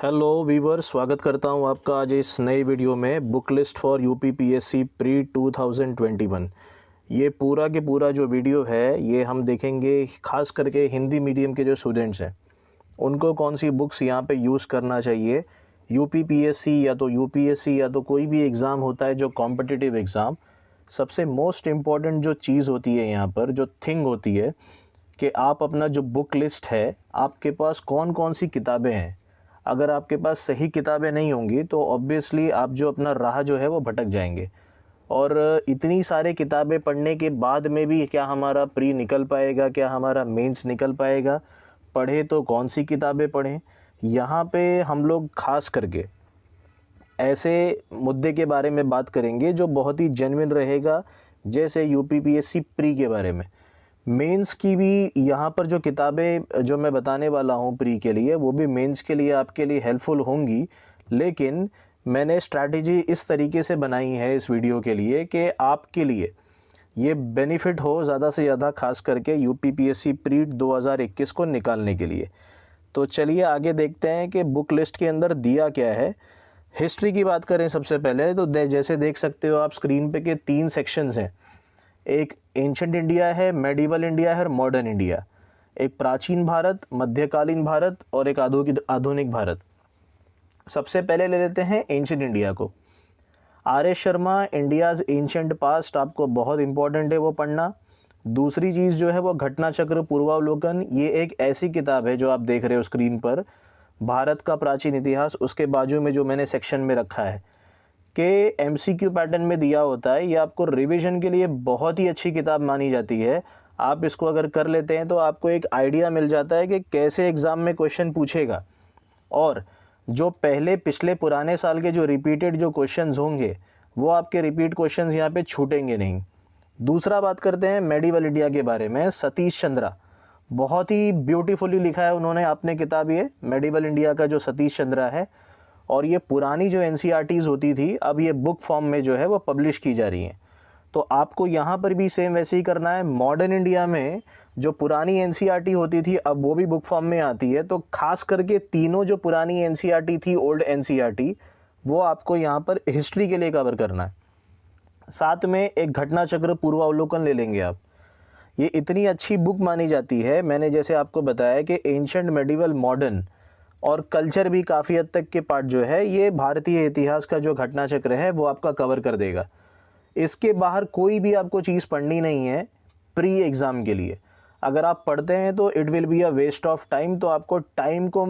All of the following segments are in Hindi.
हेलो वीवर, स्वागत करता हूं आपका आज इस नई वीडियो में book list for UPPSC pre 2021। ये पूरा के पूरा जो वीडियो है ये हम देखेंगे ख़ास करके हिंदी मीडियम के जो स्टूडेंट्स हैं उनको कौन सी बुक्स यहाँ पे यूज़ करना चाहिए। यूपीपीएससी या तो यूपीएससी या तो कोई भी एग्ज़ाम होता है जो कॉम्पिटिटिव एग्ज़ाम, सबसे मोस्ट इम्पॉर्टेंट जो चीज़ होती है यहाँ पर, जो थिंग होती है कि आप अपना जो बुक लिस्ट है आपके पास कौन कौन सी किताबें हैं। अगर आपके पास सही किताबें नहीं होंगी तो ऑब्वियसली आप जो अपना राह जो है वो भटक जाएंगे। और इतनी सारे किताबें पढ़ने के बाद में भी क्या हमारा प्री निकल पाएगा, क्या हमारा मेंस निकल पाएगा? पढ़े तो कौन सी किताबें पढ़ें? यहाँ पे हम लोग ख़ास करके ऐसे मुद्दे के बारे में बात करेंगे जो बहुत ही जेन्युइन रहेगा, जैसे यूपीपीएससी प्री के बारे में। मेंस की भी यहाँ पर जो किताबें जो मैं बताने वाला हूँ प्री के लिए, वो भी मेंस के लिए आपके लिए हेल्पफुल होंगी। लेकिन मैंने स्ट्रैटेजी इस तरीके से बनाई है इस वीडियो के लिए कि आपके लिए ये बेनिफिट हो ज़्यादा से ज़्यादा, खास करके यूपीपीएससी प्री 2021 को निकालने के लिए। तो चलिए आगे देखते हैं कि बुक लिस्ट के अंदर दिया क्या है। हिस्ट्री की बात करें सबसे पहले तो जैसे देख सकते हो आप स्क्रीन पे के 3 सेक्शंस हैं। एक एंशंट इंडिया है, मेडिवल इंडिया है और मॉडर्न इंडिया। एक प्राचीन भारत, मध्यकालीन भारत और एक आधुनिक भारत। सबसे पहले ले लेते हैं एंशंट इंडिया को। R S Sharma India's ancient past आपको बहुत इंपॉर्टेंट है वो पढ़ना। दूसरी चीज़ जो है वो घटना चक्र पूर्वावलोकन। ये एक ऐसी किताब है जो आप देख रहे हो स्क्रीन पर, भारत का प्राचीन इतिहास। उसके बाजू में जो मैंने सेक्शन में रखा है कि एमसीक्यू पैटर्न में दिया होता है, ये आपको रिवीजन के लिए बहुत ही अच्छी किताब मानी जाती है। आप इसको अगर कर लेते हैं तो आपको एक आइडिया मिल जाता है कि कैसे एग्ज़ाम में क्वेश्चन पूछेगा, और जो पहले पिछले पुराने साल के जो रिपीटेड जो क्वेश्चंस होंगे वो आपके रिपीट क्वेश्चंस यहाँ पे छूटेंगे नहीं। दूसरा बात करते हैं मेडिवल इंडिया के बारे में। सतीश चंद्रा, बहुत ही ब्यूटीफुली लिखा है उन्होंने अपने किताब ये मेडिवल इंडिया का जो सतीश चंद्रा है। और ये पुरानी जो एनसीईआरटीज़ होती थी अब ये बुक फॉर्म में जो है वो पब्लिश की जा रही हैं। तो आपको यहाँ पर भी सेम वैसे ही करना है। मॉडर्न इंडिया में जो पुरानी एनसीईआरटी होती थी अब वो भी बुक फॉर्म में आती है। तो खास करके तीनों जो पुरानी एनसीईआरटी थी, ओल्ड एनसीईआरटी, वो आपको यहाँ पर हिस्ट्री के लिए कवर करना है। साथ में एक घटना चक्र पूर्वावलोकन ले लेंगे आप। ये इतनी अच्छी बुक मानी जाती है, मैंने जैसे आपको बताया कि एंशंट, मेडिवल, मॉडर्न और कल्चर भी काफ़ी हद तक के पार्ट जो है ये भारतीय इतिहास का जो घटना चक्र है वो आपका कवर कर देगा। इसके बाहर कोई भी आपको चीज़ पढ़नी नहीं है प्री एग्ज़ाम के लिए। अगर आप पढ़ते हैं तो it will be a waste of time. तो आपको टाइम को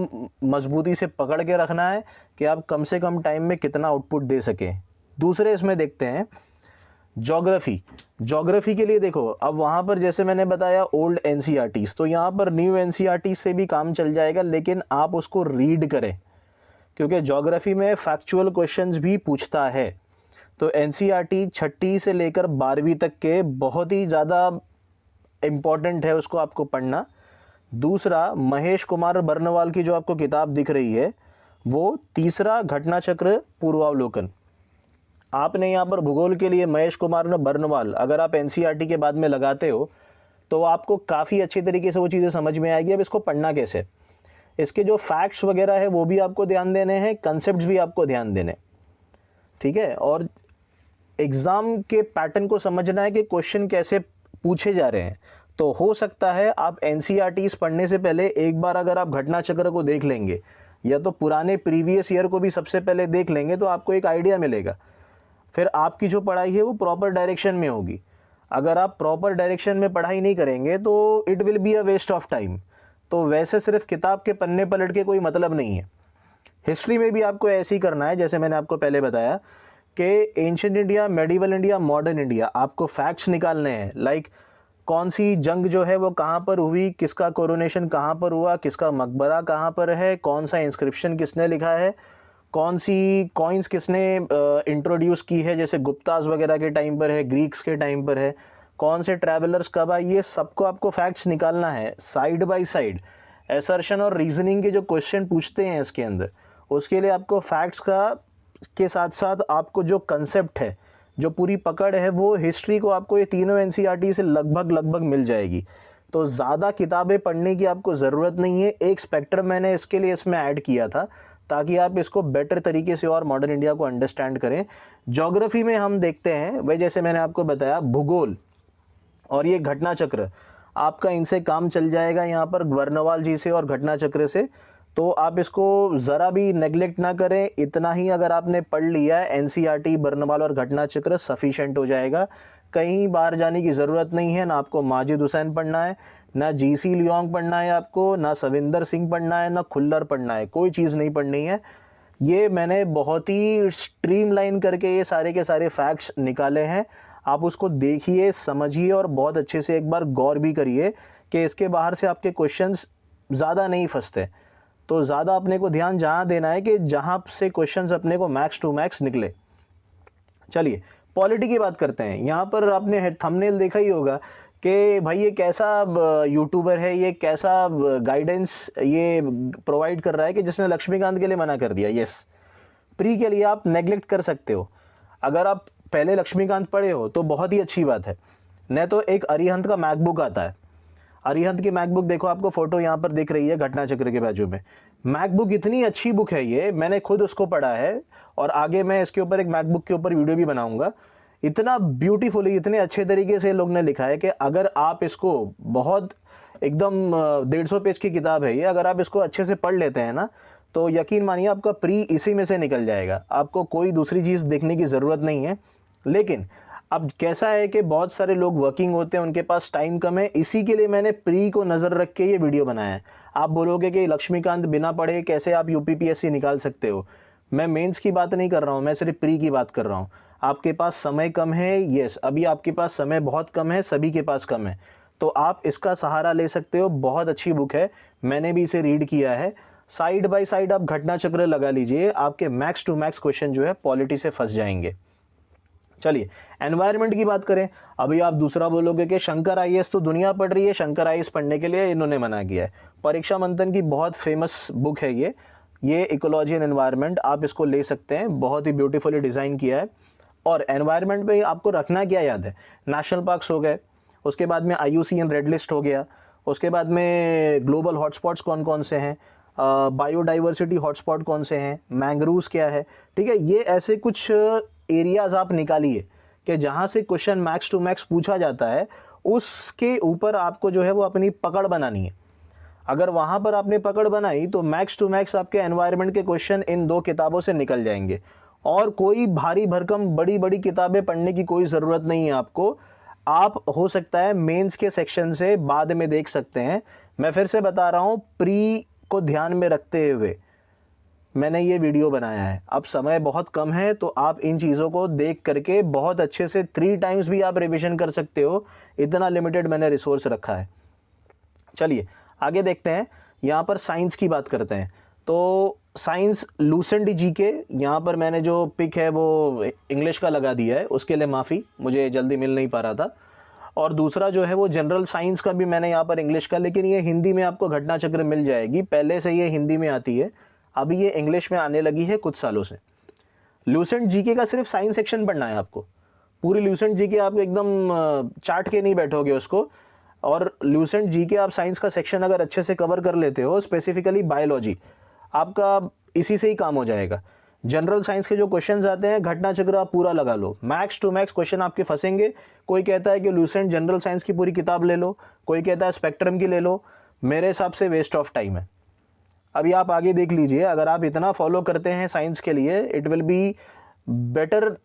मजबूती से पकड़ के रखना है कि आप कम से कम टाइम में कितना आउटपुट दे सकें। दूसरे इसमें देखते हैं ज्योग्राफी के लिए। देखो अब वहाँ पर जैसे मैंने बताया ओल्ड एनसीईआरटीज़, तो यहाँ पर न्यू एनसीईआरटी से भी काम चल जाएगा, लेकिन आप उसको रीड करें क्योंकि ज्योग्राफी में फैक्चुअल क्वेश्चंस भी पूछता है। तो एनसीईआरटी 6ठी से लेकर 12वीं तक के बहुत ही ज़्यादा इम्पॉर्टेंट है, उसको आपको पढ़ना। दूसरा, महेश कुमार बर्नवाल की जो आपको किताब दिख रही है वो तीसरा घटना चक्र पूर्वावलोकन। आपने यहाँ पर भूगोल के लिए महेश कुमार बर्नवाल अगर आप एनसीईआरटी के बाद में लगाते हो तो आपको काफ़ी अच्छी तरीके से वो चीज़ें समझ में आएगी। अब इसको पढ़ना कैसे, इसके जो फैक्ट्स वगैरह है वो भी आपको ध्यान देने हैं, कंसेप्ट्स भी आपको ध्यान देने, ठीक है। और एग्ज़ाम के पैटर्न को समझना है कि क्वेश्चन कैसे पूछे जा रहे हैं। तो हो सकता है आप एनसीईआरटीज़ पढ़ने से पहले एक बार अगर आप घटना चक्र को देख लेंगे या तो पुराने प्रीवियस ईयर को भी सबसे पहले देख लेंगे तो आपको एक आइडिया मिलेगा। फिर आपकी जो पढ़ाई है वो प्रॉपर डायरेक्शन में होगी। अगर आप प्रॉपर डायरेक्शन में पढ़ाई नहीं करेंगे तो it will be a waste of time. तो वैसे सिर्फ किताब के पन्ने पलट के कोई मतलब नहीं है। हिस्ट्री में भी आपको ऐसे ही करना है जैसे मैंने आपको पहले बताया कि ancient India, medieval India, modern India, आपको फैक्ट्स निकालने हैं। लाइक कौन सी जंग जो है वो कहाँ पर हुई, किसका कोरोनेशन कहाँ पर हुआ, किसका मकबरा कहाँ पर है, कौन सा इंस्क्रिप्शन किसने लिखा है, कौन सी कॉइन्स किसने इंट्रोड्यूस की है, जैसे गुप्ताज वगैरह के टाइम पर है, ग्रीक्स के टाइम पर है, कौन से ट्रैवलर्स कब आए, ये सबको आपको फैक्ट्स निकालना है। साइड बाय साइड असर्शन और रीजनिंग के जो क्वेश्चन पूछते हैं इसके अंदर, उसके लिए आपको फैक्ट्स का के साथ साथ आपको जो कंसेप्ट है, जो पूरी पकड़ है, वो हिस्ट्री को आपको ये तीनों एनसीईआरटी से लगभग मिल जाएगी। तो ज़्यादा किताबें पढ़ने की आपको ज़रूरत नहीं है। एक स्पेक्ट्रम मैंने इसके लिए इसमें ऐड किया था ताकि आप इसको बेटर तरीके से और मॉडर्न इंडिया को अंडरस्टैंड करें। ज्योग्राफी में हम देखते हैं वही, जैसे मैंने आपको बताया, भूगोल और ये घटना चक्र, आपका इनसे काम चल जाएगा यहाँ पर वर्णवाल जी से और घटना चक्र से। तो आप इसको ज़रा भी नेग्लेक्ट ना करें, इतना ही अगर आपने पढ़ लिया है एनसीईआरटी, वर्णमाला और घटना चक्र, सफिशेंट हो जाएगा। कहीं बाहर जाने की ज़रूरत नहीं है, ना आपको माजिद हुसैन पढ़ना है, ना जीसी लियोंग पढ़ना है आपको, ना सविंदर सिंह पढ़ना है, ना खुल्लर पढ़ना है, कोई चीज़ नहीं पढ़नी है। ये मैंने बहुत ही स्ट्रीमलाइन करके ये सारे के सारे फैक्ट्स निकाले हैं, आप उसको देखिए, समझिए और बहुत अच्छे से एक बार गौर भी करिए कि इसके बाहर से आपके क्वेश्चंस ज़्यादा नहीं फंसते। तो ज़्यादा अपने को ध्यान जहाँ देना है कि जहाँ से क्वेश्चंस अपने को मैक्स टू मैक्स निकले। चलिए पॉलिटी की बात करते हैं। यहाँ पर आपने थंबनेल देखा ही होगा कि भाई ये कैसा यूट्यूबर है, ये कैसा गाइडेंस ये प्रोवाइड कर रहा है कि जिसने लक्ष्मीकांत के लिए मना कर दिया। यस, प्री के लिए आप नेग्लेक्ट कर सकते हो। अगर आप पहले लक्ष्मीकांत पढ़े हो तो बहुत ही अच्छी बात है। नहीं तो एक अरिहंत का मैकबुक आता है, अरिहंत की मैकबुक देखो, आपको फोटो यहाँ पर दिख रही है घटना चक्र के बाजू में। मैकबुक इतनी अच्छी बुक है ये, मैंने खुद उसको पढ़ा है और आगे मैं इसके ऊपर एक मैकबुक के ऊपर वीडियो भी बनाऊंगा। इतना ब्यूटीफुली, इतने अच्छे तरीके से लोग ने लिखा है कि अगर आप इसको बहुत एकदम 150 पेज की किताब है ये, अगर आप इसको अच्छे से पढ़ लेते हैं ना तो यकीन मानिए आपका प्री इसी में से निकल जाएगा, आपको कोई दूसरी चीज़ देखने की ज़रूरत नहीं है। लेकिन अब कैसा है कि बहुत सारे लोग वर्किंग होते हैं, उनके पास टाइम कम है, इसी के लिए मैंने प्री को नज़र रख के ये वीडियो बनाया है। आप बोलोगे कि लक्ष्मीकांत बिना पढ़े कैसे आप यूपीपीएससी निकाल सकते हो। मैं मेंस की बात नहीं कर रहा हूँ, मैं सिर्फ प्री की बात कर रहा हूँ। आपके पास समय कम है, यस, अभी आपके पास समय बहुत कम है, सभी के पास कम है, तो आप इसका सहारा ले सकते हो। बहुत अच्छी बुक है, मैंने भी इसे रीड किया है। साइड बाय साइड आप घटना चक्र लगा लीजिए, आपके मैक्स टू मैक्स क्वेश्चन जो है पॉलिटी से फंस जाएंगे। चलिए एनवायरनमेंट की बात करें। अभी आप दूसरा बोलोगे कि शंकर आईएएस तो दुनिया पढ़ रही है, शंकर आईएएस पढ़ने के लिए इन्होंने मना किया है। परीक्षा मंथन की बहुत फेमस बुक है ये इकोलॉजी एंड एनवायरनमेंट, आप इसको ले सकते हैं, बहुत ही ब्यूटीफुली डिज़ाइन किया है। और एनवायरनमेंट पे आपको रखना क्या याद है, नेशनल पार्क्स हो गए, उसके बाद में IUCN रेड लिस्ट हो गया, उसके बाद में ग्लोबल हॉटस्पॉट्स कौन कौन से हैं, बायोडाइवर्सिटी हॉटस्पॉट कौन से हैं, मैंग्रोव्स क्या है, ठीक है। ये ऐसे कुछ एरियाज़ आप निकालिए कि जहाँ से क्वेश्चन मैक्स टू मैक्स पूछा जाता है, उसके ऊपर आपको जो है वो अपनी पकड़ बनानी है। अगर वहाँ पर आपने पकड़ बनाई तो मैक्स टू मैक्स आपके एनवायरनमेंट के क्वेश्चन इन 2 किताबों से निकल जाएंगे। और कोई भारी भरकम बड़ी बड़ी किताबें पढ़ने की कोई ज़रूरत नहीं है आपको। आप हो सकता है मेंस के सेक्शन से बाद में देख सकते हैं। मैं फिर से बता रहा हूँ, प्री को ध्यान में रखते हुए मैंने ये वीडियो बनाया है। अब समय बहुत कम है तो आप इन चीज़ों को देख करके बहुत अच्छे से 3 टाइम्स भी आप रिवीजन कर सकते हो, इतना लिमिटेड मैंने रिसोर्स रखा है। चलिए आगे देखते हैं, यहाँ पर साइंस की बात करते हैं। तो साइंस लूसेंट जीके, यहाँ पर मैंने जो पिक है वो इंग्लिश का लगा दिया है, उसके लिए माफ़ी, मुझे जल्दी मिल नहीं पा रहा था। और दूसरा जो है वो जनरल साइंस का भी मैंने यहाँ पर इंग्लिश का, लेकिन ये हिंदी में आपको घटना चक्र मिल जाएगी, पहले से ये हिंदी में आती है, अभी ये इंग्लिश में आने लगी है कुछ सालों से। लूसेंट जीके का सिर्फ साइंस सेक्शन पढ़ना है आपको, पूरी लूसेंट जीके आप एकदम चाट के नहीं बैठोगे उसको। और लूसेंट जीके आप साइंस का सेक्शन अगर अच्छे से कवर कर लेते हो, स्पेसिफिकली बायोलॉजी, आपका इसी से ही काम हो जाएगा। जनरल साइंस के जो क्वेश्चंस आते हैं, घटना चक्र आप पूरा लगा लो, मैक्स टू मैक्स क्वेश्चन आपके फंसेंगे। कोई कहता है कि लूसेंट जनरल साइंस की पूरी किताब ले लो, कोई कहता है स्पेक्ट्रम की ले लो, मेरे हिसाब से वेस्ट ऑफ टाइम है। अभी आप आगे देख लीजिए, अगर आप इतना फॉलो करते हैं साइंस के लिए, it will be better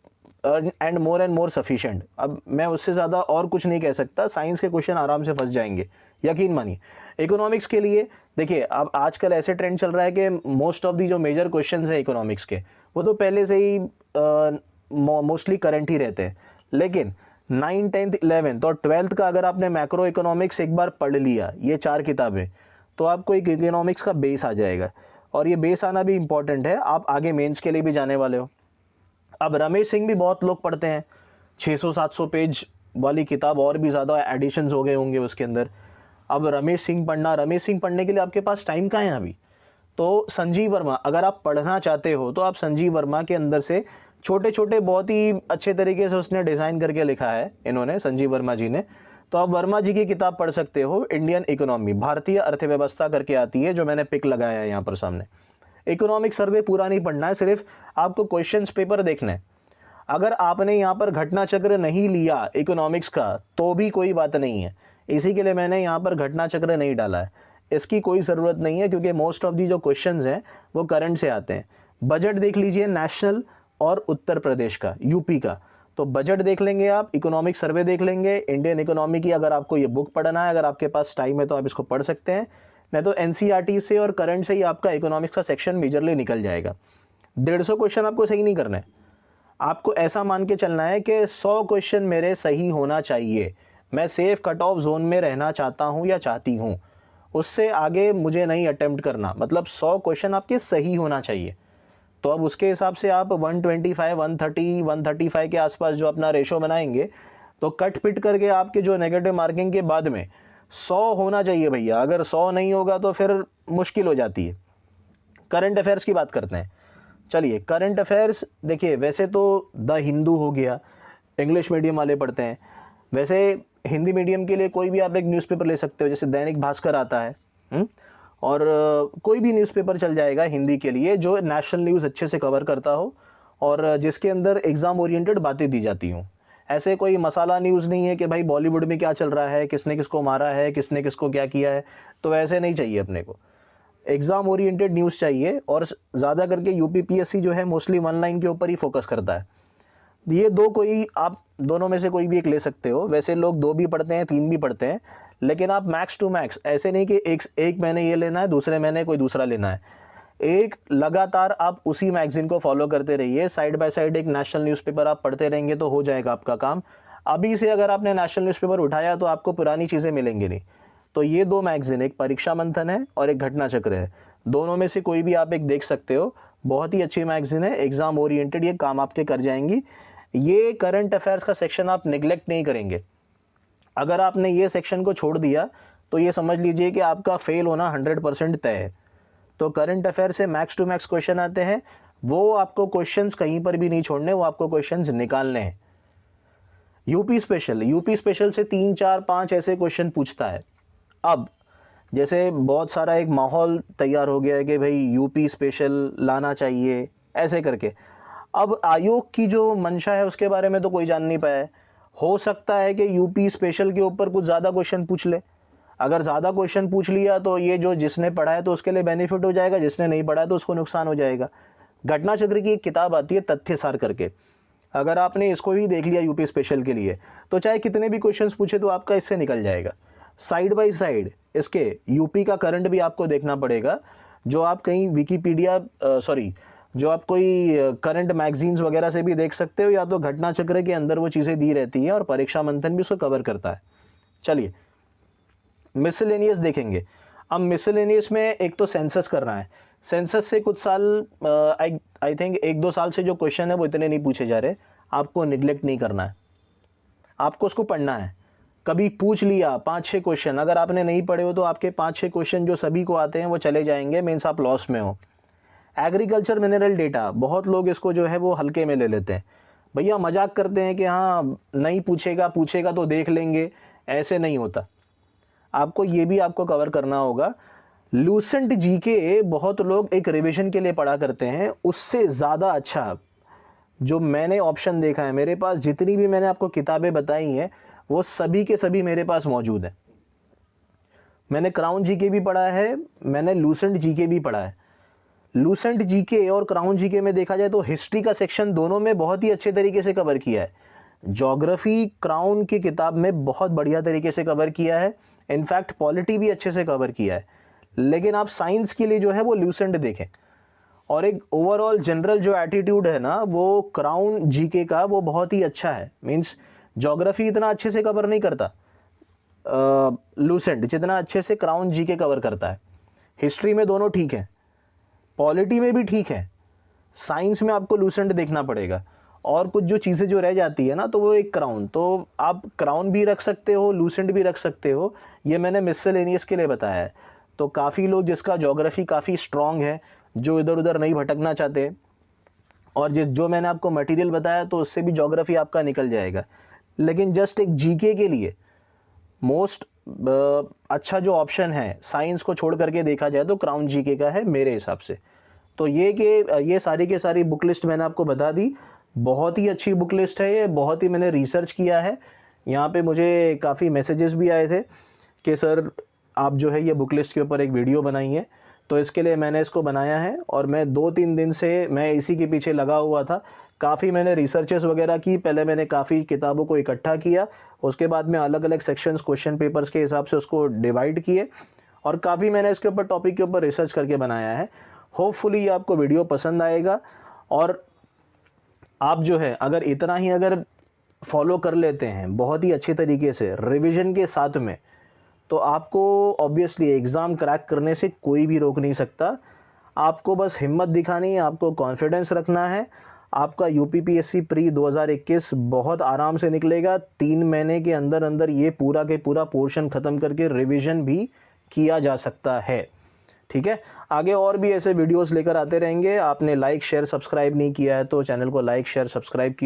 and more sufficient. अब मैं उससे ज़्यादा और कुछ नहीं कह सकता, साइंस के क्वेश्चन आराम से फंस जाएंगे, यकीन मानिए। इकोनॉमिक्स के लिए देखिए, अब आजकल ऐसे ट्रेंड चल रहा है कि मोस्ट ऑफ दी जो मेजर क्वेश्चंस है इकोनॉमिक्स के, वो तो पहले से ही मोस्टली करंट ही रहते हैं। लेकिन 9th 10th 11th और 12th का अगर आपने मैक्रो इकोनॉमिक्स एक बार पढ़ लिया, ये 4 किताबें, तो आपको एक इकोनॉमिक्स का बेस आ जाएगा। और ये बेस आना भी इम्पॉर्टेंट है, आप आगे मेंस के लिए भी जाने वाले हो। अब रमेश सिंह भी बहुत लोग पढ़ते हैं, 600-700 पेज वाली किताब, और भी ज़्यादा एडिशंस हो गए होंगे उसके अंदर। अब रमेश सिंह पढ़ने के लिए आपके पास टाइम कहाँ है अभी। तो संजीव वर्मा, अगर आप पढ़ना चाहते हो तो आप संजीव वर्मा के अंदर से छोटे छोटे, बहुत ही अच्छे तरीके से उसने डिज़ाइन करके लिखा है इन्होंने, संजीव वर्मा जी ने, तो आप वर्मा जी की किताब पढ़ सकते हो। इंडियन इकोनॉमी, भारतीय अर्थव्यवस्था करके आती है, जो मैंने पिक लगाया है यहाँ पर सामने। इकोनॉमिक सर्वे पूरा नहीं पढ़ना है, सिर्फ आपको क्वेश्चंस पेपर देखना है। अगर आपने यहाँ पर घटना चक्र नहीं लिया इकोनॉमिक्स का तो भी कोई बात नहीं है, इसी के लिए मैंने यहाँ पर घटना चक्र नहीं डाला है। इसकी कोई ज़रूरत नहीं है क्योंकि मोस्ट ऑफ दी जो क्वेश्चंस हैं वो करंट से आते हैं। बजट देख लीजिए नेशनल और उत्तर प्रदेश का, यूपी का, तो बजट देख लेंगे आप, इकोनॉमिक सर्वे देख लेंगे, इंडियन इकोनॉमी की अगर आपको ये बुक पढ़ना है, अगर आपके पास टाइम है तो आप इसको पढ़ सकते हैं, नहीं तो एनसीईआरटी से और करंट से ही आपका इकोनॉमिक्स का सेक्शन मेजरली निकल जाएगा। 150 क्वेश्चन आपको सही नहीं करना है, आपको ऐसा मान के चलना है कि 100 क्वेश्चन मेरे सही होना चाहिए, मैं सेफ कट ऑफ जोन में रहना चाहता हूँ या चाहती हूँ, उससे आगे मुझे नहीं अटेम्प्ट करना, मतलब 100 क्वेश्चन आपके सही होना चाहिए। तो अब उसके हिसाब से आप 125, 130, 135 के आसपास जो अपना रेशो बनाएंगे तो कट पिट करके आपके जो नेगेटिव मार्किंग के बाद में 100 होना चाहिए भैया। अगर 100 नहीं होगा तो फिर मुश्किल हो जाती है। करंट अफेयर्स की बात करते हैं। चलिए करंट अफेयर्स देखिए, वैसे तो द हिंदू हो गया, इंग्लिश मीडियम वाले पढ़ते हैं, वैसे हिंदी मीडियम के लिए कोई भी आप एक न्यूज़पेपर ले सकते हो, जैसे दैनिक भास्कर आता है, और कोई भी न्यूज़पेपर चल जाएगा हिंदी के लिए जो नेशनल न्यूज़ अच्छे से कवर करता हो और जिसके अंदर एग्ज़ाम ओरिएंटेड बातें दी जाती हों। ऐसे कोई मसाला न्यूज़ नहीं है कि भाई बॉलीवुड में क्या चल रहा है, किसने किसको मारा है, किसने किसको क्या किया है, तो ऐसे नहीं चाहिए अपने को। एग्ज़ाम ओरिएंटेड न्यूज़ चाहिए और ज़्यादा करके यूपीपीएससी जो है मोस्टली 1 लाइन के ऊपर ही फोकस करता है। ये दो, कोई आप दोनों में से कोई भी एक ले सकते हो। वैसे लोग 2 भी पढ़ते हैं, 3 भी पढ़ते हैं, लेकिन आप मैक्स टू मैक्स, ऐसे नहीं कि एक महीने ये लेना है, दूसरे महीने कोई दूसरा लेना है। एक लगातार आप उसी मैगजीन को फॉलो करते रहिए, साइड बाय साइड एक नेशनल न्यूज़पेपर आप पढ़ते रहेंगे तो हो जाएगा आपका काम। अभी से अगर आपने नेशनल न्यूज़पेपर उठाया तो आपको पुरानी चीज़ें मिलेंगी नहीं। तो ये 2 मैगजीन, एक परीक्षा मंथन है और एक घटना चक्र है, दोनों में से कोई भी आप एक देख सकते हो। बहुत ही अच्छी मैगजीन है, एग्ज़ाम ओरिएंटेड, ये काम आपके कर जाएंगी। ये करंट अफेयर्स का सेक्शन आप निगलेक्ट नहीं करेंगे। अगर आपने ये सेक्शन को छोड़ दिया तो ये समझ लीजिए कि आपका फेल होना 100% तय है। तो करंट अफेयर से मैक्स टू मैक्स क्वेश्चन आते हैं, वो आपको क्वेश्चंस कहीं पर भी नहीं छोड़ने, वो आपको क्वेश्चंस निकालने हैं। यूपी स्पेशल से 3, 4, 5 ऐसे क्वेश्चन पूछता है। अब जैसे बहुत सारा एक माहौल तैयार हो गया है कि भाई यूपी स्पेशल लाना चाहिए ऐसे करके। अब आयोग की जो मंशा है उसके बारे में तो कोई जान नहीं पाया है। हो सकता है कि यूपी स्पेशल के ऊपर कुछ ज़्यादा क्वेश्चन पूछ ले। अगर ज़्यादा क्वेश्चन पूछ लिया तो ये जो जिसने पढ़ा है तो उसके लिए बेनिफिट हो जाएगा, जिसने नहीं पढ़ा है तो उसको नुकसान हो जाएगा। घटना चक्र की एक किताब आती है तथ्यसार करके, अगर आपने इसको भी देख लिया यूपी स्पेशल के लिए तो चाहे कितने भी क्वेश्चंस पूछे तो आपका इससे निकल जाएगा। साइड बाय साइड इसके यूपी का करंट भी आपको देखना पड़ेगा, जो आप कहीं विकीपीडिया जो आप कोई करंट मैगजीन्स वगैरह से भी देख सकते हो, या तो घटना चक्र के अंदर वो चीज़ें दी रहती हैं और परीक्षा मंथन भी उसको कवर करता है। चलिए मिसलेनियस देखेंगे। अब मिसलेनियस में एक तो सेंसस करना है। सेंसस से कुछ साल आई थिंक 1-2 साल से जो क्वेश्चन है वो इतने नहीं पूछे जा रहे, आपको निगलेक्ट नहीं करना है, आपको उसको पढ़ना है। कभी पूछ लिया 5-6 क्वेश्चन, अगर आपने नहीं पढ़े हो तो आपके 5-6 क्वेश्चन जो सभी को आते हैं वो चले जाएंगे, मीन्स आप लॉस में हो। एग्रीकल्चर मिनरल डेटा, बहुत लोग इसको जो है वो हल्के में ले लेते हैं, भैया मजाक करते हैं कि हाँ नहीं पूछेगा तो देख लेंगे, ऐसे नहीं होता। आपको ये भी आपको कवर करना होगा। लूसेंट जीके बहुत लोग एक रिवीजन के लिए पढ़ा करते हैं, उससे ज़्यादा अच्छा जो मैंने ऑप्शन देखा है, मेरे पास जितनी भी मैंने आपको किताबें बताई हैं वो सभी के सभी मेरे पास मौजूद हैं। मैंने क्राउन जीके भी पढ़ा है, मैंने लूसेंट जीके भी पढ़ा है। लूसेंट जीके और क्राउन जीके में देखा जाए तो हिस्ट्री का सेक्शन दोनों में बहुत ही अच्छे तरीके से कवर किया है। ज्योग्राफी क्राउन की किताब में बहुत बढ़िया तरीके से कवर किया है, इनफैक्ट पॉलिटी भी अच्छे से कवर किया है। लेकिन आप साइंस के लिए जो है वो लूसेंट देखें, और एक ओवरऑल जनरल जो एटीट्यूड है ना वो क्राउन जीके का वो बहुत ही अच्छा है। मीन्स ज्योग्राफी इतना अच्छे से कवर नहीं करता लूसेंट जितना अच्छे से क्राउन जीके कवर करता है। हिस्ट्री में दोनों ठीक है, पॉलिटी में भी ठीक है, साइंस में आपको लूसेंट देखना पड़ेगा। और कुछ जो चीज़ें जो रह जाती है ना तो वो एक क्राउन, तो आप क्राउन भी रख सकते हो, लूसेंट भी रख सकते हो। ये मैंने मिसलेनियस के लिए बताया है। तो काफ़ी लोग जिसका ज्योग्राफी काफ़ी स्ट्रॉन्ग है, जो इधर उधर नहीं भटकना चाहते, और जो मैंने आपको मटेरियल बताया तो उससे भी ज्योग्राफी आपका निकल जाएगा। लेकिन जस्ट एक जीके के लिए मोस्ट अच्छा जो ऑप्शन है साइंस को छोड़ करके देखा जाए तो क्राउन जीके का है मेरे हिसाब से। तो ये सारी की सारी बुक लिस्ट मैंने आपको बता दी। बहुत ही अच्छी बुक लिस्ट है ये, बहुत ही मैंने रिसर्च किया है। यहाँ पे मुझे काफ़ी मैसेजेस भी आए थे कि सर आप जो है ये बुक लिस्ट के ऊपर एक वीडियो बनाइए, तो इसके लिए मैंने इसको बनाया है और मैं 2-3 दिन से मैं इसी के पीछे लगा हुआ था। काफ़ी मैंने रिसर्चेस वगैरह की, पहले मैंने काफ़ी किताबों को इकट्ठा किया, उसके बाद में अलग अलग सेक्शंस क्वेश्चन पेपर्स के हिसाब से उसको डिवाइड किए और काफ़ी मैंने इसके ऊपर टॉपिक के ऊपर रिसर्च करके बनाया है। होपफुली ये आपको वीडियो पसंद आएगा और आप जो है अगर इतना ही अगर फॉलो कर लेते हैं बहुत ही अच्छे तरीके से रिवीजन के साथ में, तो आपको ऑब्वियसली एग्ज़ाम क्रैक करने से कोई भी रोक नहीं सकता। आपको बस हिम्मत दिखानी है, आपको कॉन्फिडेंस रखना है। आपका यूपीपीएससी प्री 2021 बहुत आराम से निकलेगा। 3 महीने के अंदर अंदर ये पूरा के पूरा पोर्शन ख़त्म करके रिवीजन भी किया जा सकता है। ठीक है, आगे और भी ऐसे वीडियोस लेकर आते रहेंगे। आपने लाइक शेयर सब्सक्राइब नहीं किया है तो चैनल को लाइक शेयर सब्सक्राइब कीजिए।